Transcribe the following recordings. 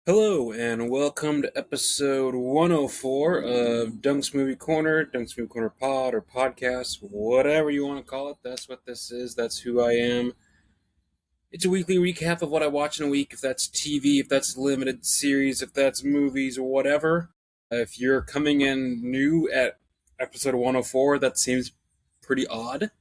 Hello and welcome to episode 104 of Dunk's Movie Corner, Dunk's Movie Corner Pod or Podcast, whatever you want to call it. That's what this is. That's who I am. It's a weekly recap of what I watch in a week, if that's TV, if that's limited series, if that's movies, or whatever. If you're coming in new at episode 104, that seems pretty odd, to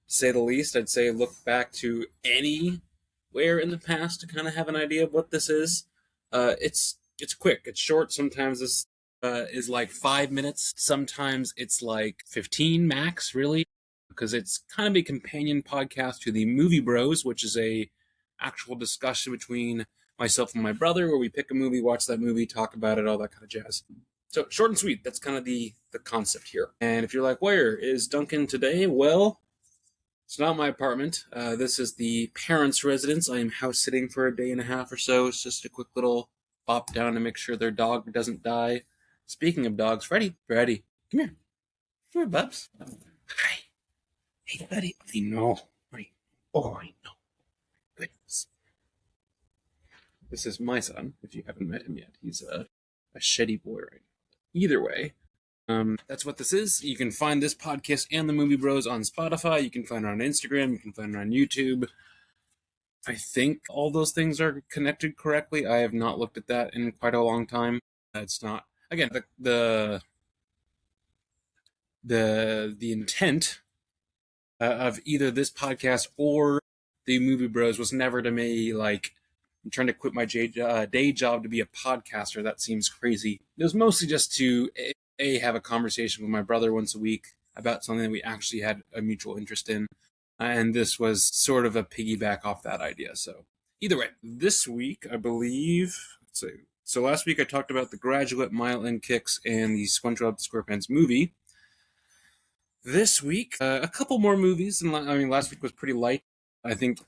say the least. I'd say look back to anywhere in the past to kind of have an idea of what this is. It's quick. It's short. Sometimes this is like 5 minutes. Sometimes it's like 15 max, really, because it's kind of a companion podcast to the Movie Bros, which is a actual discussion between myself and my brother, where we pick a movie, watch that movie, talk about it, all that kind of jazz. So short and sweet. That's kind of the concept here. And if you're like, where is Duncan today? Well, it's not my apartment. This is the parents' residence. I am house sitting for a day and a half or so. It's just a quick little bop down to make sure their dog doesn't die. Speaking of dogs, Freddy, come here. Come here, Bubs. Hi. Hey, buddy. I know. Oh, I know. Goodness. This is my son, if you haven't met him yet. He's a shitty boy right now. Either way, that's what this is. You can find this podcast and the Movie Bros on Spotify. You can find it on Instagram. You can find it on YouTube. I think all those things are connected correctly. I have not looked at that in quite a long time. It's not, again, the intent of either this podcast or the Movie Bros was never to me like I'm trying to quit my day job to be a podcaster. That seems crazy. It was mostly just to have a conversation with my brother once a week about something that we actually had a mutual interest in. And this was sort of a piggyback off that idea. So either way, this week, I believe, let's see. So last week I talked about The Graduate, Mile End Kicks, and the SpongeBob SquarePants movie. This week, a couple more movies. And last week was pretty light, I think.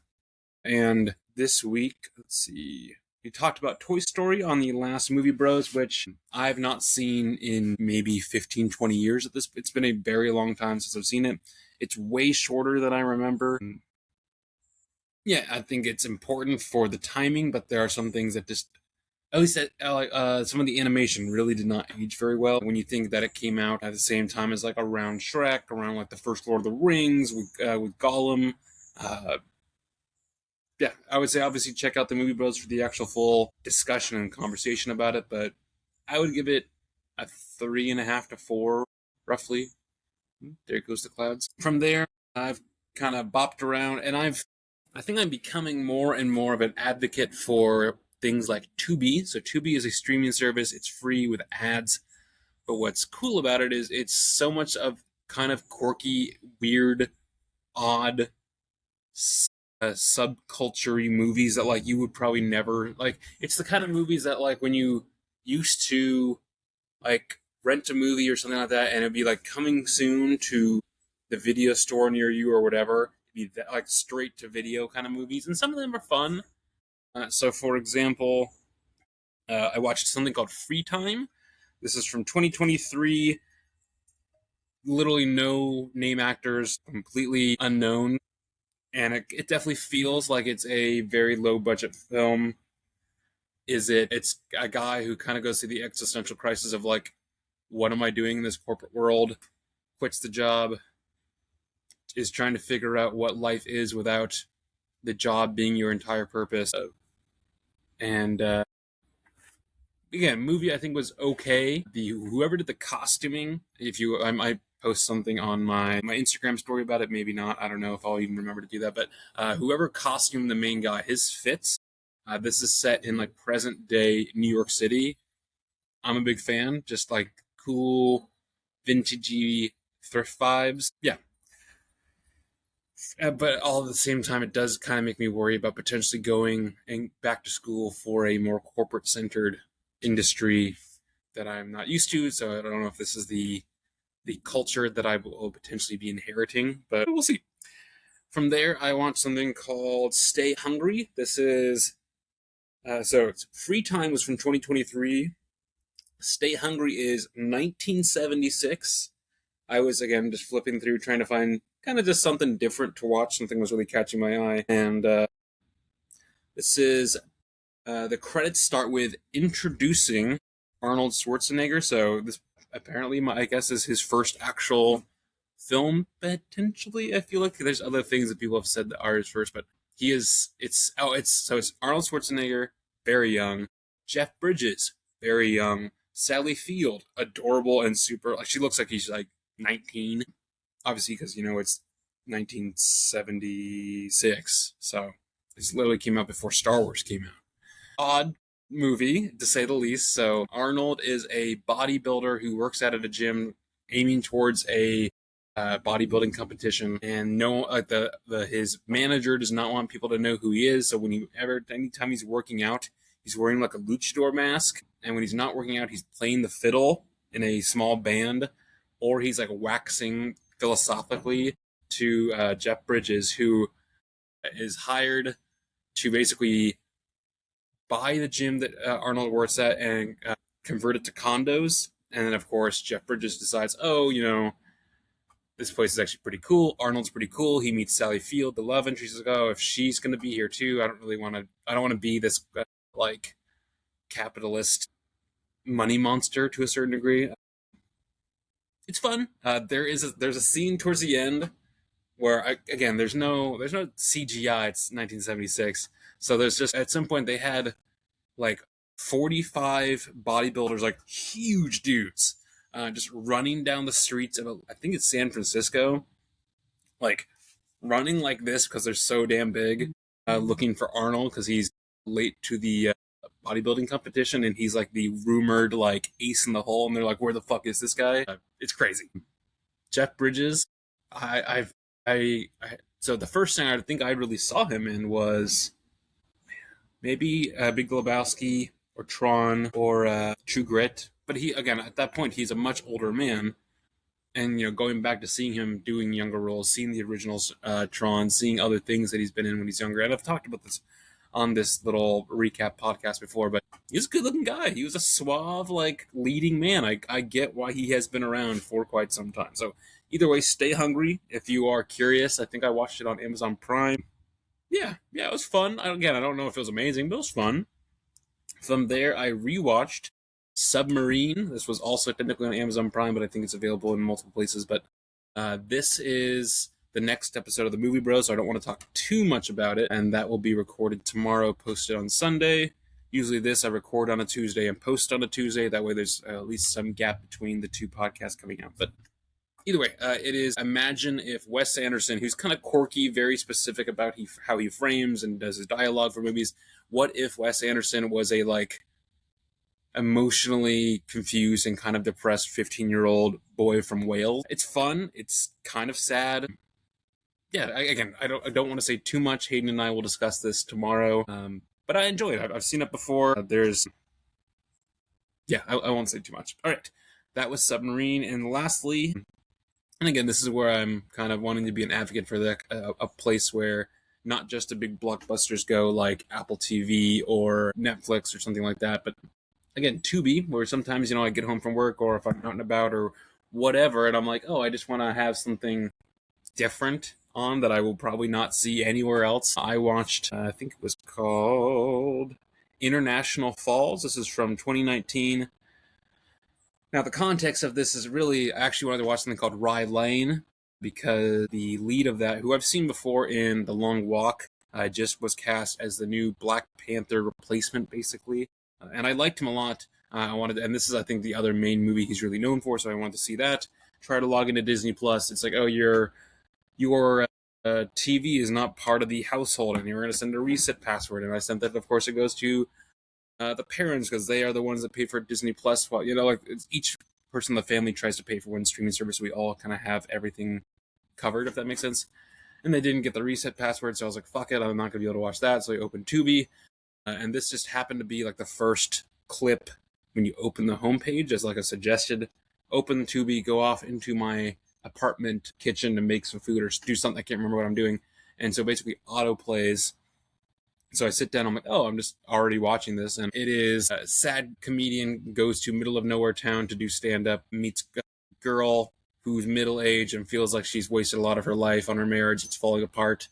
And this week, let's see. We talked about Toy Story on the last Movie Bros, which I've not seen in maybe 15, 20 years at this. It's been a very long time since I've seen it. It's way shorter than I remember. Yeah, I think it's important for the timing, but there are some things that just, at least some of the animation really did not age very well. When you think that it came out at the same time as like around Shrek, around like the first Lord of the Rings with Gollum. Yeah, I would say obviously check out the Movie Bros for the actual full discussion and conversation about it, but I would give it a 3.5 to 4, roughly. There goes the clouds. From there, I've kind of bopped around, and I think I'm becoming more and more of an advocate for things like Tubi. So Tubi is a streaming service. It's free with ads, but what's cool about it is it's so much of kind of quirky, weird, odd subculture movies that like you would probably never like. It's the kind of movies that like when you used to like rent a movie or something like that, and it'd be like coming soon to the video store near you or whatever. It'd be that, like straight to video kind of movies, and some of them are fun. So, for example, I watched something called Free Time. This is from 2023. Literally no name actors, completely unknown, and it definitely feels like it's a very low budget film. It's a guy who kind of goes through the existential crisis of like, what am I doing in this corporate world? Quits the job, is trying to figure out what life is without the job being your entire purpose. And again, movie I think was okay. The whoever did the costuming, if you, I might post something on my Instagram story about it. Maybe not. I don't know if I'll even remember to do that. But whoever costumed the main guy, his fits. This is set in like present day New York City. I'm a big fan. Just like cool, vintagey thrift vibes. Yeah. But all at the same time, it does kind of make me worry about potentially going and back to school for a more corporate centered industry that I'm not used to. So I don't know if this is the culture that I will potentially be inheriting, but we'll see. From there, I want something called Stay Hungry. This is so it's Free Time was from 2023. Stay Hungry is 1976. I was again just flipping through trying to find kind of just something different to watch. Something was really catching my eye, and this is The credits start with introducing Arnold Schwarzenegger. So this apparently, I guess, is his first actual film. Potentially, I feel like there's other things that people have said that are his first, but he is. It's Arnold Schwarzenegger, very young. Jeff Bridges, very young. Sally Field, adorable and super. Like she looks like he's like 19, obviously because it's 1976. So this literally came out before Star Wars came out. Odd movie, to say the least. So Arnold is a bodybuilder who works out at a gym aiming towards a bodybuilding competition, and no, his manager does not want people to know who he is. So anytime he's working out, he's wearing like a luchador mask, and when he's not working out, he's playing the fiddle in a small band, or he's like waxing philosophically to Jeff Bridges, who is hired to basically buy the gym that Arnold works at and convert it to condos. And then, of course, Jeff Bridges decides, oh, this place is actually pretty cool. Arnold's pretty cool. He meets Sally Field, the love interest. He's like, oh, if she's going to be here too, I don't want to be this like capitalist money monster to a certain degree. It's fun. There's a scene towards the end where again, there's no CGI. It's 1976, so there's just at some point they had like 45 bodybuilders, like huge dudes, just running down the streets of I think it's San Francisco, like running like this because they're so damn big, looking for Arnold because he's late to the bodybuilding competition and he's like the rumored like ace in the hole, and they're like, where the fuck is this guy? It's crazy. Jeff Bridges, I so the first thing I think I really saw him in was maybe Big Lebowski or Tron or True Grit. But he again at that point he's a much older man, and going back to seeing him doing younger roles, seeing the originals, Tron, seeing other things that he's been in when he's younger, and I've talked about this on this little recap podcast before, but he's a good-looking guy. He was a suave, like leading man. I get why he has been around for quite some time. So either way, stay hungry if you are curious. I think I watched it on Amazon Prime. Yeah, it was fun. Again, I don't know if it was amazing, but it was fun. From there, I rewatched Submarine. This was also technically on Amazon Prime, but I think it's available in multiple places. But this is the next episode of the Movie Bros, so I don't want to talk too much about it. And that will be recorded tomorrow, posted on Sunday. Usually this I record on a Tuesday and post on a Tuesday. That way there's at least some gap between the two podcasts coming out. But either way, it is imagine if Wes Anderson, who's kind of quirky, very specific about how he frames and does his dialogue for movies. What if Wes Anderson was a like emotionally confused and kind of depressed 15-year-old boy from Wales? It's fun. It's kind of sad. Yeah, I don't want to say too much. Hayden and I will discuss this tomorrow. But I enjoy it. I've seen it before. I won't say too much. All right, that was Submarine, and lastly, and again, this is where I'm kind of wanting to be an advocate for a place where not just the big blockbusters go, like Apple TV or Netflix or something like that, but again, Tubi, where sometimes I get home from work or if I'm out and about or whatever, and I'm like, oh, I just want to have something different on that I will probably not see anywhere else. I watched, I think it was called International Falls. This is from 2019. Now, the context of this is really, I actually wanted to watch something called Rye Lane, because the lead of that, who I've seen before in The Long Walk, just was cast as the new Black Panther replacement, basically. And I liked him a lot. And this is, I think, the other main movie he's really known for, so I wanted to see that. Try to log into Disney Plus. It's like, oh, your TV is not part of the household, and you're going to send a reset password. And I sent that. Of course, it goes to the parents because they are the ones that pay for Disney Plus. Well, each person in the family tries to pay for one streaming service. We all kind of have everything covered, if that makes sense. And they didn't get the reset password, so I was like, fuck it, I'm not going to be able to watch that. So I opened Tubi, and this just happened to be like the first clip when you open the homepage as like a suggested. Open Tubi, go off into my apartment kitchen to make some food or do something. I can't remember what I'm doing. And so basically auto plays. So I sit down, I'm like, oh, I'm just already watching this. And it is a sad comedian goes to middle of nowhere town to do stand-up, meets a girl who's middle-aged and feels like she's wasted a lot of her life on her marriage. It's falling apart.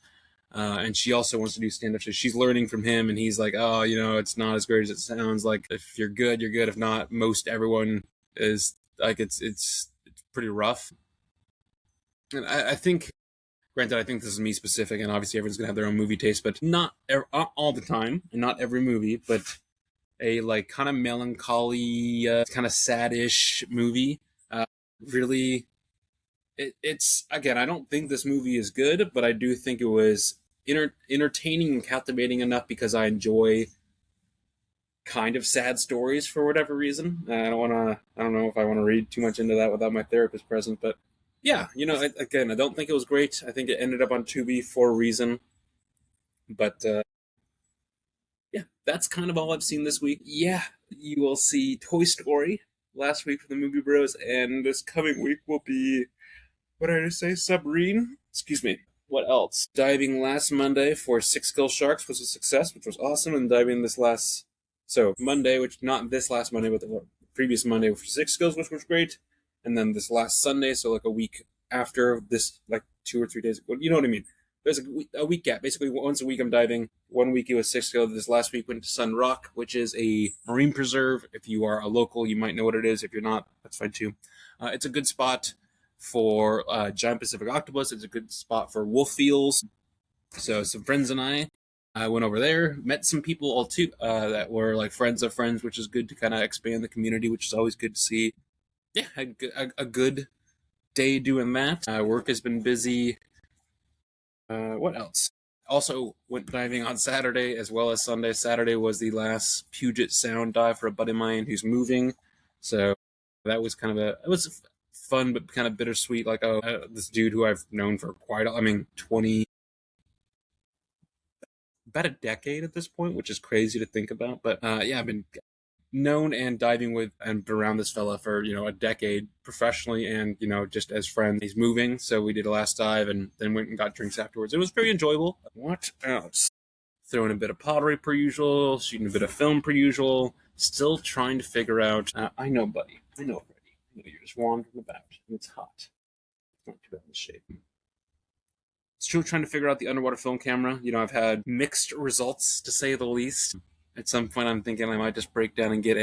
And she also wants to do stand-up. So she's learning from him, and he's like, "Oh, it's not as great as it sounds. Like, if you're good, you're good. If not, most everyone is like, it's pretty rough." And I think, granted, I think this is me specific, and obviously everyone's gonna have their own movie taste, but not all the time, and not every movie, but a like kind of melancholy, kind of sad-ish movie. Really, it's again, I don't think this movie is good, but I do think it was entertaining and captivating enough because I enjoy kind of sad stories for whatever reason. I don't know if I want to read too much into that without my therapist present, but yeah, again, I don't think it was great. I think it ended up on Tubi for a reason, but yeah, that's kind of all I've seen this week. Yeah, you will see Toy Story last week for the Movie Bros, and this coming week will be, what did I say? Submarine? Excuse me. What else? Diving last Monday for Six Gill Sharks was a success, which was awesome, and diving this last... So, Monday, which not this last Monday, but the previous Monday for Six Gills, which was great. And then this last Sunday, so like a week after this, like 2 or 3 days ago. You know what I mean? There's a week gap. Basically, once a week I'm diving. 1 week it was Six Gill. This last week went to Sun Rock, which is a marine preserve. If you are a local, you might know what it is. If you're not, that's fine too. It's a good spot for giant Pacific octopus. It's a good spot for wolf eels. So some friends and I went over there, met some people all too that were like friends of friends, which is good to kind of expand the community, which is always good to see. Yeah, had a good day doing that. Work has been busy. What else? Also went diving on Saturday as well as Sunday. Saturday was the last Puget Sound dive for a buddy of mine who's moving, so that was it was fun but kind of bittersweet. Like, this dude who I've known for I mean, 20, about a decade at this point, which is crazy to think about. But yeah, I've been known and diving with and around this fella for a decade professionally, and just as friends. He's moving, so we did a last dive and then went and got drinks afterwards. It was very enjoyable. What else? Throwing a bit of pottery per usual, shooting a bit of film per usual, still trying to figure out. I know, buddy. I know already. You're just wandering about and it's hot. It's not too bad in shape. Still trying to figure out the underwater film camera. I've had mixed results, to say the least. At some point, I'm thinking I might just break down and get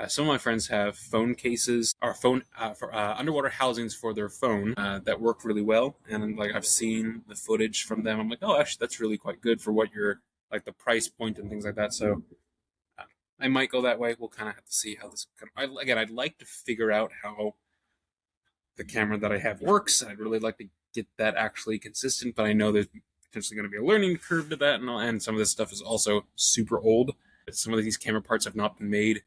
some of my friends have phone cases or phone for underwater housings for their phone that work really well, and like I've seen the footage from them. I'm like, oh, actually, that's really quite good for what you're like, the price point and things like that. So I might go that way. We'll kind of have to see how this. I'd like to figure out how the camera that I have works. I'd really like to get that actually consistent, but I know there's potentially going to be a learning curve to that, and some of this stuff is also super old. Some of these camera parts have not been made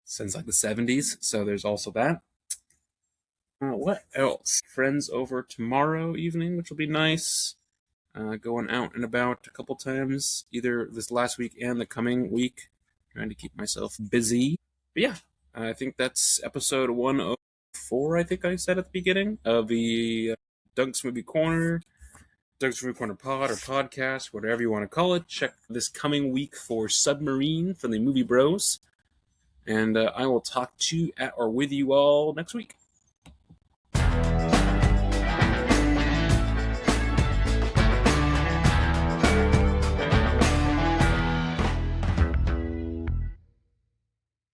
since like the 70s, so there's also that. What else? Friends over tomorrow evening, which will be nice. Going out and about a couple times, either this last week and the coming week. Trying to keep myself busy. But yeah, I think that's episode 104, I think I said at the beginning, of the Dunk's Movie Corner. Dunk's Movie Corner pod or podcast, whatever you want to call it. Check this coming week for Submarine from the Movie Bros. And I will talk to or with you all next week.